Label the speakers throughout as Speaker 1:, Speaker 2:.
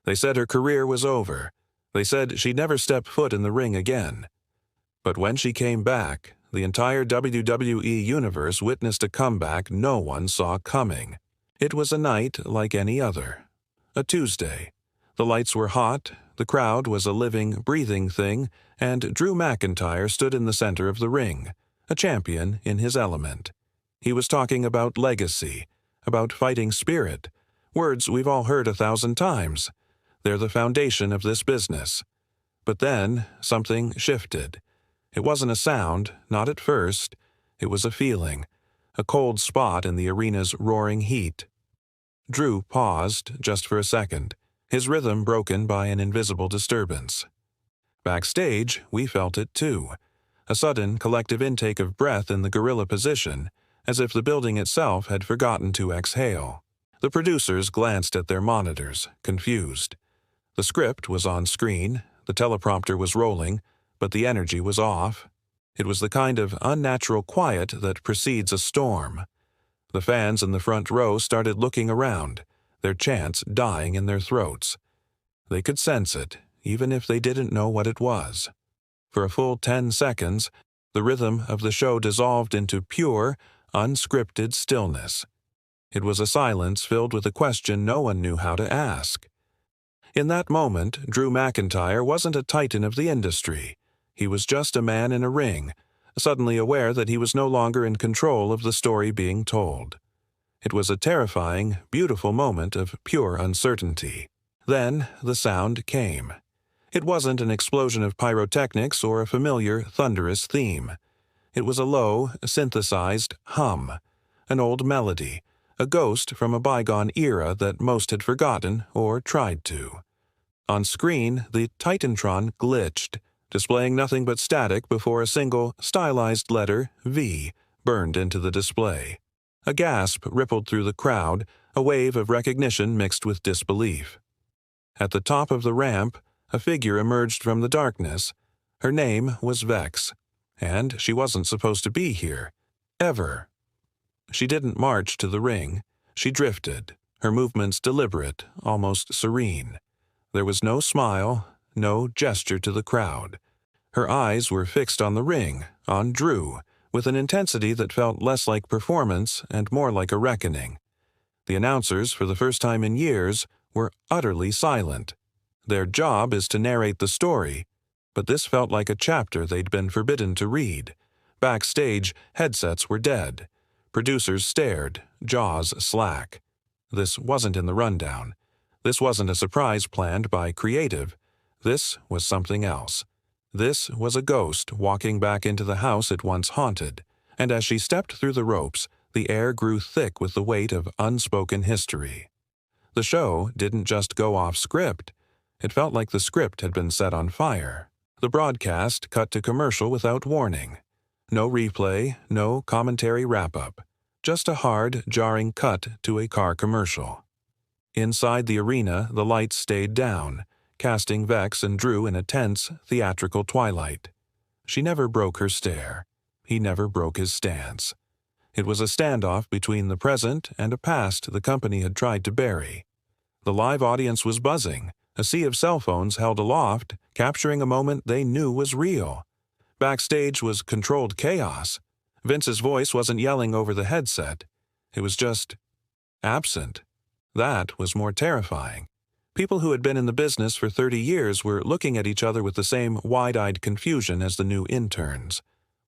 Speaker 1: They said her career was over. They said she'd never step foot in the ring again. But when she came back, the entire WWE Universe witnessed a comeback no one saw coming. It was a night like any other. A Tuesday. The lights were hot, the crowd was a living, breathing thing, and Drew McIntyre stood in the center of the ring, a champion in his element. He was talking about legacy, about fighting spirit, words we've all heard 1,000 times. They're the foundation of this business. But then something shifted. It wasn't a sound, not at first. It was a feeling, a cold spot in the arena's roaring heat. Drew paused just for a second, his rhythm broken by an invisible disturbance. Backstage, we felt it too, a sudden collective intake of breath in the gorilla position, as if the building itself had forgotten to exhale. The producers glanced at their monitors, confused. The script was on screen, the teleprompter was rolling, but the energy was off. It was the kind of unnatural quiet that precedes a storm. The fans in the front row started looking around, their chants dying in their throats. They could sense it, even if they didn't know what it was. For a full 10 seconds, the rhythm of the show dissolved into pure, unscripted stillness. It was a silence filled with a question no one knew how to ask. In that moment, Drew McIntyre wasn't a titan of the industry. He was just a man in a ring, suddenly aware that he was no longer in control of the story being told. It was a terrifying, beautiful moment of pure uncertainty. Then the sound came. It wasn't an explosion of pyrotechnics or a familiar, thunderous theme. It was a low, synthesized hum, an old melody, a ghost from a bygone era that most had forgotten or tried to. On screen, the Titantron glitched, displaying nothing but static before a single, stylized letter, V, burned into the display. A gasp rippled through the crowd, a wave of recognition mixed with disbelief. At the top of the ramp, a figure emerged from the darkness. Her name was Vex, and she wasn't supposed to be here. Ever. She didn't march to the ring. She drifted, her movements deliberate, almost serene. There was no smile, no gesture to the crowd. Her eyes were fixed on the ring, on Drew, with an intensity that felt less like performance and more like a reckoning. The announcers, for the first time in years, were utterly silent. Their job is to narrate the story, but this felt like a chapter they'd been forbidden to read. Backstage, headsets were dead. Producers stared, jaws slack. This wasn't in the rundown. This wasn't a surprise planned by creative. This was something else. This was a ghost walking back into the house it once haunted, and as she stepped through the ropes, the air grew thick with the weight of unspoken history. The show didn't just go off script. It felt like the script had been set on fire. The broadcast cut to commercial without warning. No replay, no commentary wrap-up. Just a hard, jarring cut to a car commercial. Inside the arena, the lights stayed down, casting Vex and Drew in a tense, theatrical twilight. She never broke her stare. He never broke his stance. It was a standoff between the present and a past the company had tried to bury. The live audience was buzzing, a sea of cell phones held aloft, capturing a moment they knew was real. Backstage was controlled chaos. Vince's voice wasn't yelling over the headset. It was just absent. That was more terrifying. People who had been in the business for 30 years were looking at each other with the same wide-eyed confusion as the new interns.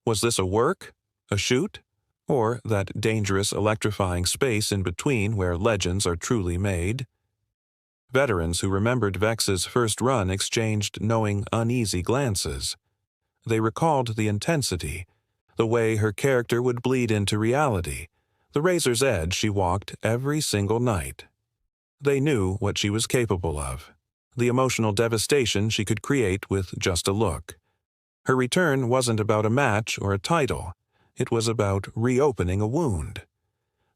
Speaker 1: Was this a work? A shoot? Or that dangerous, electrifying space in between where legends are truly made? Veterans who remembered Vex's first run exchanged knowing, uneasy glances. They recalled the intensity, the way her character would bleed into reality, the razor's edge she walked every single night. They knew what she was capable of, the emotional devastation she could create with just a look. Her return wasn't about a match or a title. It was about reopening a wound.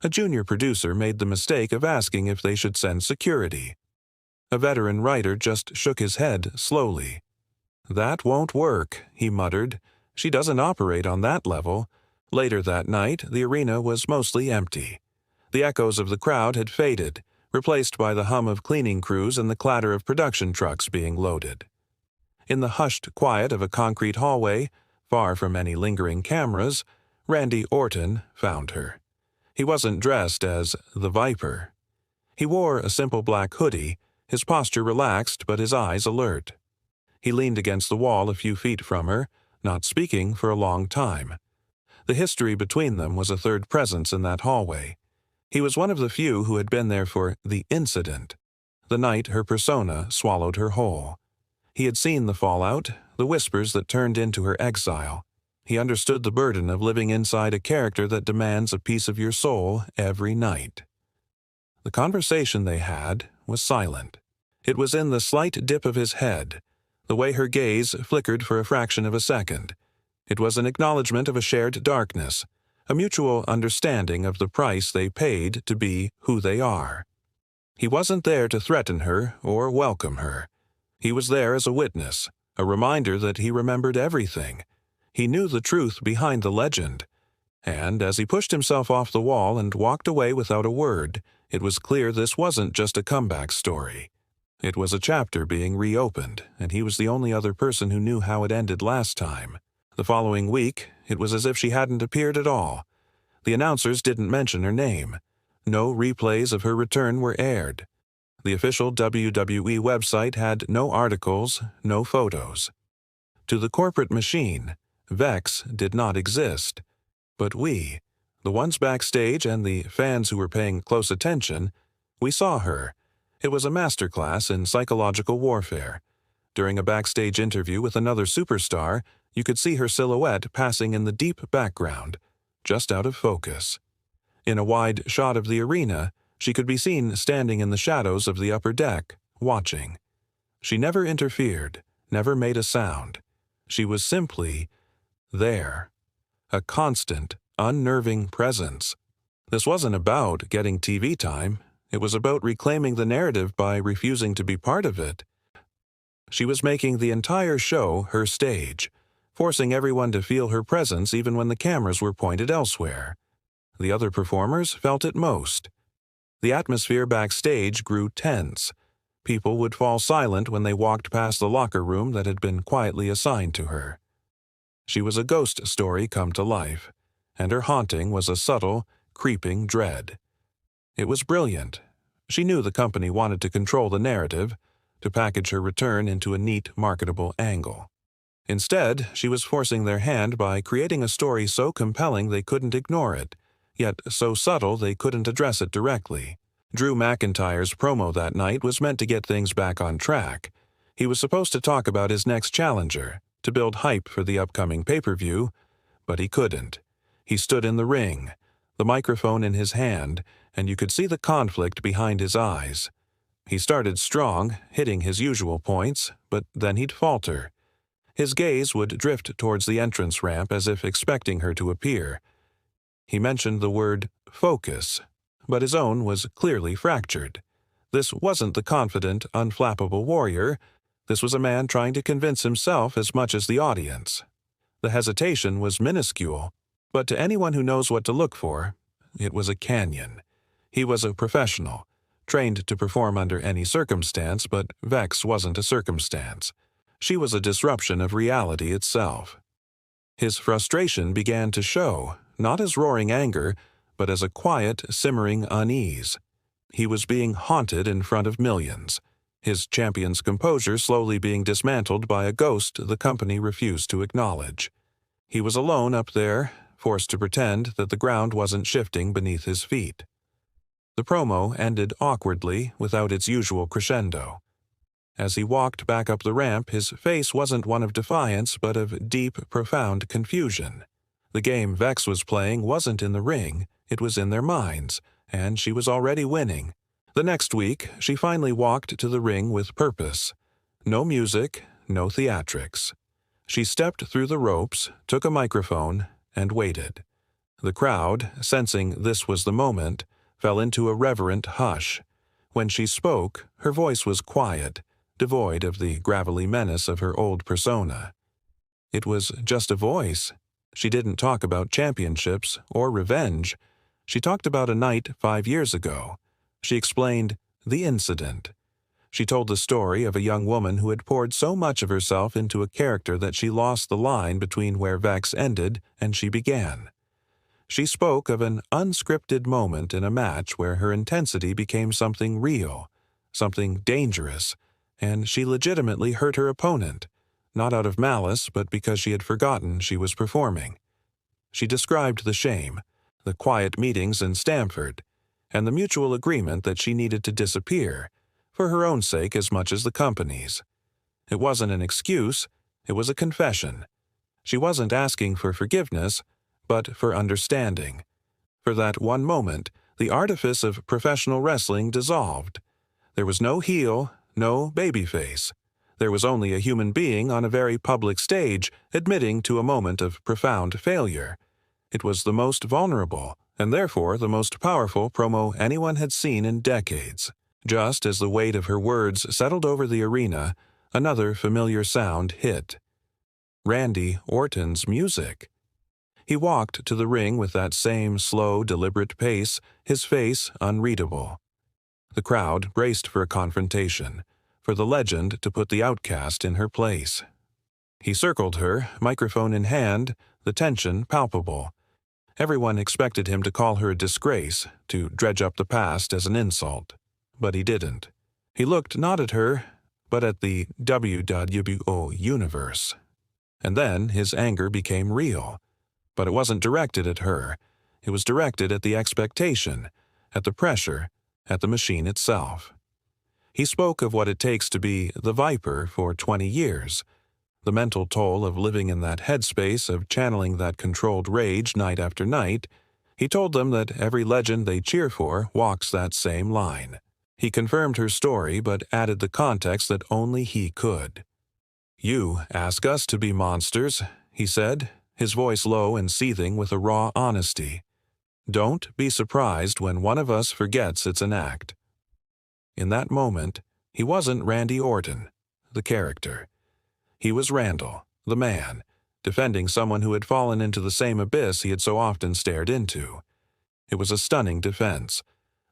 Speaker 1: A junior producer made the mistake of asking if they should send security. A veteran writer just shook his head slowly. "That won't work," he muttered. "She doesn't operate on that level." Later that night, the arena was mostly empty. The echoes of the crowd had faded, replaced by the hum of cleaning crews and the clatter of production trucks being loaded. In the hushed quiet of a concrete hallway, far from any lingering cameras, Randy Orton found her. He wasn't dressed as the Viper. He wore a simple black hoodie, his posture relaxed but his eyes alert. He leaned against the wall a few feet from her, not speaking for a long time. The history between them was a third presence in that hallway. He was one of the few who had been there for the incident, the night her persona swallowed her whole. He had seen the fallout, the whispers that turned into her exile. He understood the burden of living inside a character that demands a piece of your soul every night. The conversation they had was silent. It was in the slight dip of his head, the way her gaze flickered for a fraction of a second. It was an acknowledgement of a shared darkness, a mutual understanding of the price they paid to be who they are. He wasn't there to threaten her or welcome her. He was there as a witness, a reminder that he remembered everything. He knew the truth behind the legend. And as he pushed himself off the wall and walked away without a word, it was clear this wasn't just a comeback story. It was a chapter being reopened, and he was the only other person who knew how it ended last time. The following week, it was as if she hadn't appeared at all. The announcers didn't mention her name. No replays of her return were aired. The official WWE website had no articles, no photos. To the corporate machine, Vex did not exist. But we, the ones backstage and the fans who were paying close attention, we saw her. It was a masterclass in psychological warfare. During a backstage interview with another superstar, you could see her silhouette passing in the deep background, just out of focus. In a wide shot of the arena, she could be seen standing in the shadows of the upper deck, watching. She never interfered, never made a sound. She was simply there. A constant, unnerving presence. This wasn't about getting TV time. It was about reclaiming the narrative by refusing to be part of it. She was making the entire show her stage, forcing everyone to feel her presence even when the cameras were pointed elsewhere. The other performers felt it most. The atmosphere backstage grew tense. People would fall silent when they walked past the locker room that had been quietly assigned to her. She was a ghost story come to life, and her haunting was a subtle, creeping dread. It was brilliant. She knew the company wanted to control the narrative, to package her return into a neat, marketable angle. Instead, she was forcing their hand by creating a story so compelling they couldn't ignore it, yet so subtle they couldn't address it directly. Drew McIntyre's promo that night was meant to get things back on track. He was supposed to talk about his next challenger, to build hype for the upcoming pay-per-view, but he couldn't. He stood in the ring, the microphone in his hand, and you could see the conflict behind his eyes. He started strong, hitting his usual points, but then he'd falter. His gaze would drift towards the entrance ramp as if expecting her to appear. He mentioned the word focus, but his own was clearly fractured. This wasn't the confident, unflappable warrior. This was a man trying to convince himself as much as the audience. The hesitation was minuscule, but to anyone who knows what to look for, it was a canyon. He was a professional, trained to perform under any circumstance, but Vex wasn't a circumstance. She was a disruption of reality itself. His frustration began to show, not as roaring anger, but as a quiet, simmering unease. He was being haunted in front of millions, his champion's composure slowly being dismantled by a ghost the company refused to acknowledge. He was alone up there, forced to pretend that the ground wasn't shifting beneath his feet. The promo ended awkwardly, without its usual crescendo. As he walked back up the ramp, his face wasn't one of defiance, but of deep, profound confusion. The game Vex was playing wasn't in the ring, it was in their minds, and she was already winning. The next week, she finally walked to the ring with purpose. No music, no theatrics. She stepped through the ropes, took a microphone, and waited. The crowd, sensing this was the moment, fell into a reverent hush. When she spoke, her voice was quiet, devoid of the gravelly menace of her old persona. It was just a voice. She didn't talk about championships or revenge. She talked about a night 5 years ago, She explained the incident. She told the story of a young woman who had poured so much of herself into a character that she lost the line between where Vex ended and she began. She spoke of an unscripted moment in a match where her intensity became something real, something dangerous, and she legitimately hurt her opponent, not out of malice but because she had forgotten she was performing. She described the shame, the quiet meetings in Stamford, and the mutual agreement that she needed to disappear, for her own sake as much as the company's. It wasn't an excuse, it was a confession. She wasn't asking for forgiveness, but for understanding. For that one moment, the artifice of professional wrestling dissolved. There was no heel, no babyface. There was only a human being on a very public stage admitting to a moment of profound failure. It was the most vulnerable, and therefore the most powerful promo anyone had seen in decades. Just as the weight of her words settled over the arena, another familiar sound hit. Randy Orton's music. He walked to the ring with that same slow, deliberate pace, his face unreadable. The crowd braced for a confrontation, for the legend to put the outcast in her place. He circled her, microphone in hand, the tension palpable. Everyone expected him to call her a disgrace, to dredge up the past as an insult. But he didn't. He looked not at her, but at the WWE Universe. And then his anger became real. But it wasn't directed at her. It was directed at the expectation, at the pressure, at the machine itself. He spoke of what it takes to be the Viper for 20 years, the mental toll of living in that headspace of channeling that controlled rage night after night. He told them that every legend they cheer for walks that same line. He confirmed her story but added the context that only he could. "You ask us to be monsters," he said, his voice low and seething with a raw honesty. "Don't be surprised when one of us forgets it's an act." In that moment, he wasn't Randy Orton, the character. He was Randall, the man, defending someone who had fallen into the same abyss he had so often stared into. It was a stunning defense,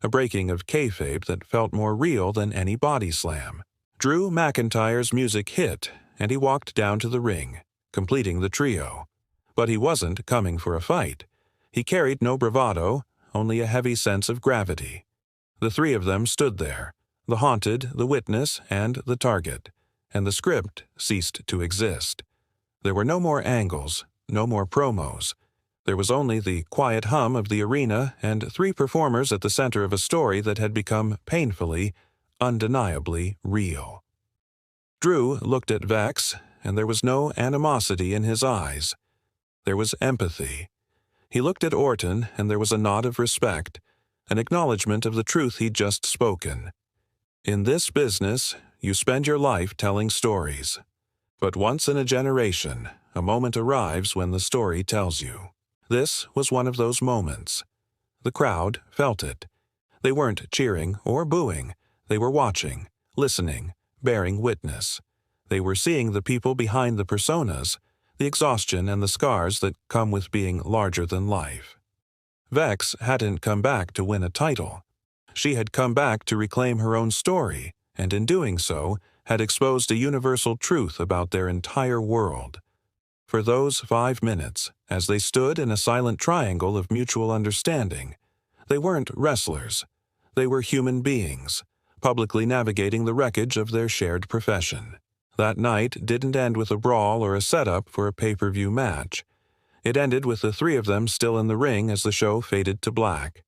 Speaker 1: a breaking of kayfabe that felt more real than any body slam. Drew McIntyre's music hit, and he walked down to the ring, completing the trio. But he wasn't coming for a fight. He carried no bravado, only a heavy sense of gravity. The three of them stood there, the haunted, the witness, and the target, and the script ceased to exist. There were no more angles, no more promos. There was only the quiet hum of the arena and three performers at the center of a story that had become painfully, undeniably real. Drew looked at Vex, and there was no animosity in his eyes. There was empathy. He looked at Orton, and there was a nod of respect, an acknowledgement of the truth he'd just spoken. In this business, you spend your life telling stories. But once in a generation, a moment arrives when the story tells you. This was one of those moments. The crowd felt it. They weren't cheering or booing. They were watching, listening, bearing witness. They were seeing the people behind the personas, the exhaustion and the scars that come with being larger than life. Vex hadn't come back to win a title. She had come back to reclaim her own story, and in doing so, had exposed a universal truth about their entire world. For those 5 minutes, as they stood in a silent triangle of mutual understanding, they weren't wrestlers. They were human beings, publicly navigating the wreckage of their shared profession. That night didn't end with a brawl or a setup for a pay-per-view match. It ended with the three of them still in the ring as the show faded to black.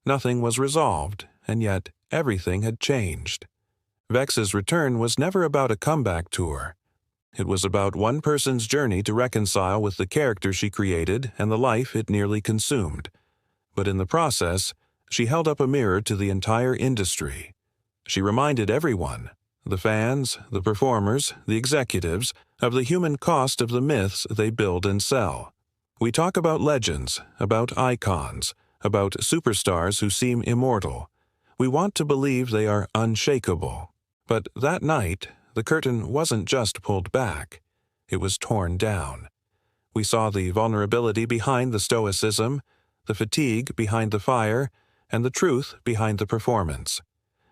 Speaker 1: Nothing was resolved, and yet everything had changed. Vex's return was never about a comeback tour. It was about one person's journey to reconcile with the character she created and the life it nearly consumed. But in the process, she held up a mirror to the entire industry. She reminded everyone, the fans, the performers, the executives, of the human cost of the myths they build and sell. We talk about legends, about icons, about superstars who seem immortal. We want to believe they are unshakable. But that night, the curtain wasn't just pulled back. It was torn down. We saw the vulnerability behind the stoicism, the fatigue behind the fire, and the truth behind the performance.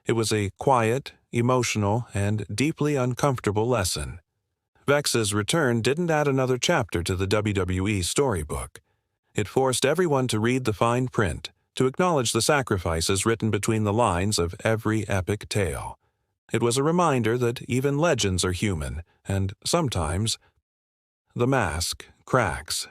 Speaker 1: It was a quiet, emotional, and deeply uncomfortable lesson. Vex's return didn't add another chapter to the WWE storybook. It forced everyone to read the fine print, to acknowledge the sacrifices written between the lines of every epic tale. It was a reminder that even legends are human, and sometimes the mask cracks.